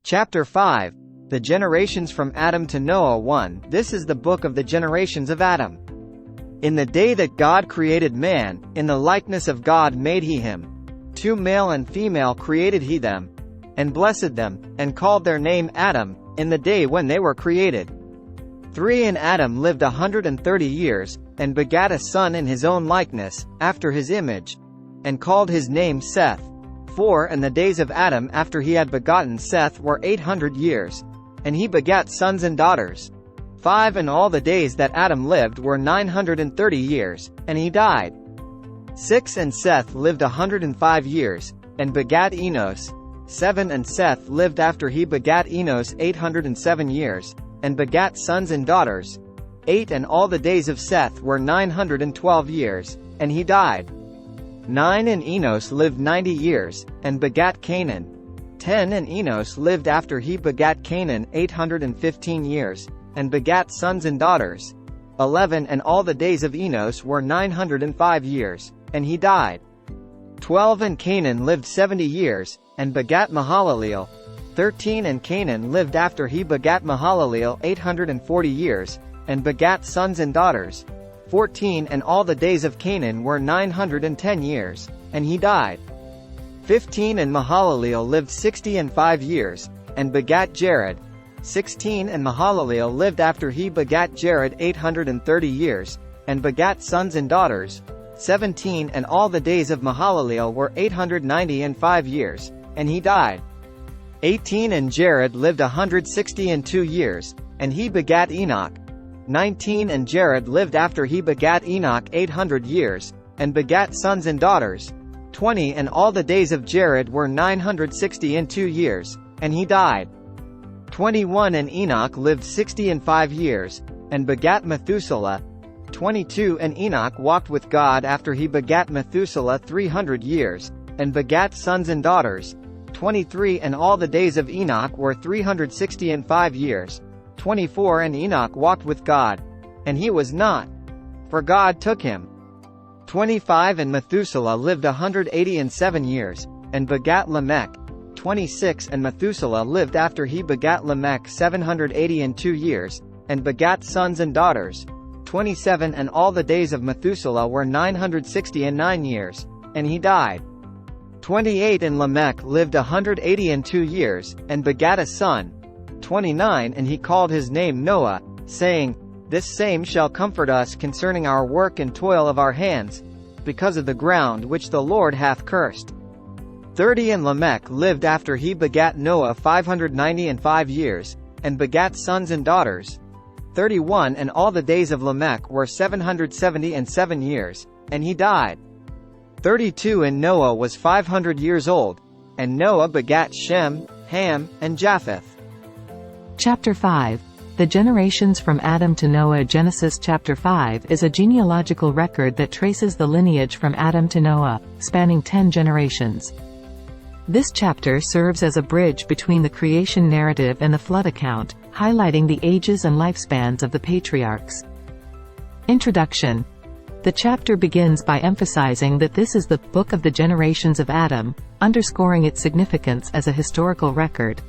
Chapter 5. The generations from Adam to Noah. 1. This is the book of the generations of Adam. In the day that God created man, in the likeness of God made he him. 2 Male and female created he them, and blessed them, and called their name Adam, in the day when they were created. 3 And Adam lived 130 years, and begat a son in his own likeness, after his image, and called his name Seth. 4 And the days of Adam after he had begotten Seth were 800 years, and he begat sons and daughters. 5 And all the days that Adam lived were 930 years, and he died. 6 And Seth lived 105 years, and begat Enos. 7 And Seth lived after he begat Enos 807 years, and begat sons and daughters. 8 And all the days of Seth were 912 years, and he died. 9 And Enos lived 90 years, and begat Canaan. 10 And Enos lived after he begat Canaan 815 years, and begat sons and daughters. 11 And all the days of Enos were 905 years, and he died. 12 And Canaan lived 70 years, and begat Mahalaleel. 13 And Canaan lived after he begat Mahalaleel 840 years, and begat sons and daughters. 14 And all the days of Canaan were 910 years, and he died. 15 And Mahalaleel lived 65 years, and begat Jared. 16 And Mahalaleel lived after he begat Jared 830 years, and begat sons and daughters. 17 And all the days of Mahalaleel were 895 years, and he died. 18 And Jared lived 162 years, and he begat Enoch. 19 And Jared lived after he begat Enoch 800 years, and begat sons and daughters. 20 And all the days of Jared were 962 years, and he died. 21 And Enoch lived 65 years, and begat Methuselah. 22 And Enoch walked with God after he begat Methuselah 300 years, and begat sons and daughters. 23 And all the days of Enoch were 365 years. 24 And Enoch walked with God, and he was not, for God took him. 25 And Methuselah lived 187 years, and begat Lamech. 26 And Methuselah lived after he begat Lamech 782 years, and begat sons and daughters. 27 And all the days of Methuselah were 969 years, and he died. 28 And Lamech lived 182 years, and begat a son. 29 And he called his name Noah, saying, This same shall comfort us concerning our work and toil of our hands, because of the ground which the Lord hath cursed. 30 And Lamech lived after he begat Noah 595 years, and begat sons and daughters. 31 And all the days of Lamech were 777 years, and he died. 32 And Noah was 500 years old, and Noah begat Shem, Ham, and Japheth. Chapter 5. The generations from Adam to Noah. Genesis chapter 5 is a genealogical record that traces the lineage from Adam to Noah, spanning 10 generations. This chapter serves as a bridge between the creation narrative and the flood account, highlighting the ages and lifespans of the patriarchs. Introduction. The chapter begins by emphasizing that this is the book of the generations of Adam, underscoring its significance as a historical record.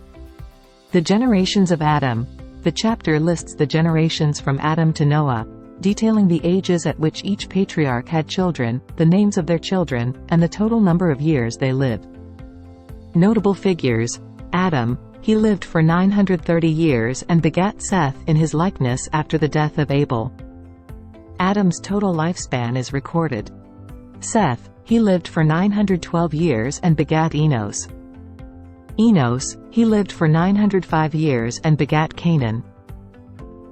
The generations of Adam. The chapter lists the generations from Adam to Noah, detailing the ages at which each patriarch had children, the names of their children, and the total number of years they lived. Notable figures. Adam, he lived for 930 years and begat Seth in his likeness after the death of Abel. Adam's total lifespan is recorded. Seth, he lived for 912 years and begat Enos. Enos, he lived for 905 years and begat Canaan.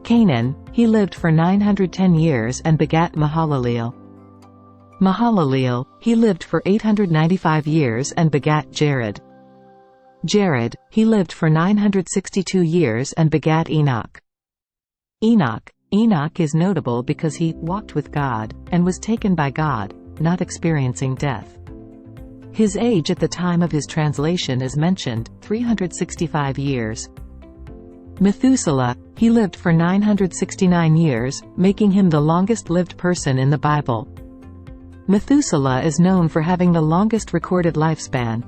Canaan, he lived for 910 years and begat Mahalaleel. Mahalaleel, he lived for 895 years and begat Jared. Jared, he lived for 962 years and begat Enoch. Enoch is notable because he walked with God, and was taken by God, not experiencing death. His age at the time of his translation is mentioned, 365 years. Methuselah, he lived for 969 years, making him the longest-lived person in the Bible. Methuselah is known for having the longest recorded lifespan.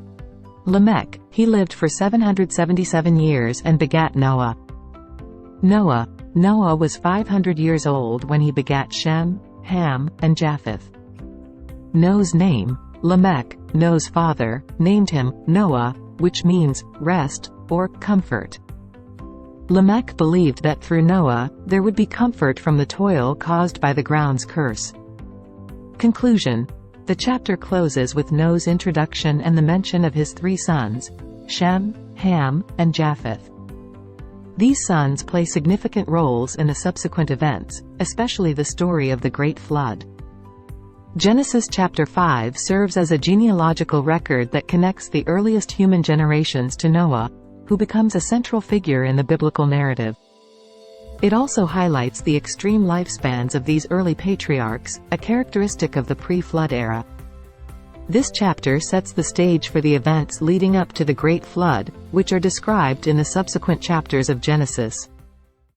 Lamech, he lived for 777 years and begat Noah. Noah was 500 years old when he begat Shem, Ham, and Japheth. Noah's name, Lamech, Noah's father, named him Noah, which means rest or comfort. Lamech believed that through Noah, there would be comfort from the toil caused by the ground's curse. Conclusion. The chapter closes with Noah's introduction and the mention of his 3 sons, Shem, Ham, and Japheth. These sons play significant roles in the subsequent events, especially the story of the Great Flood. Genesis chapter 5 serves as a genealogical record that connects the earliest human generations to Noah, who becomes a central figure in the biblical narrative. It also highlights the extreme lifespans of these early patriarchs, a characteristic of the pre-flood era. This chapter sets the stage for the events leading up to the Great Flood, which are described in the subsequent chapters of Genesis.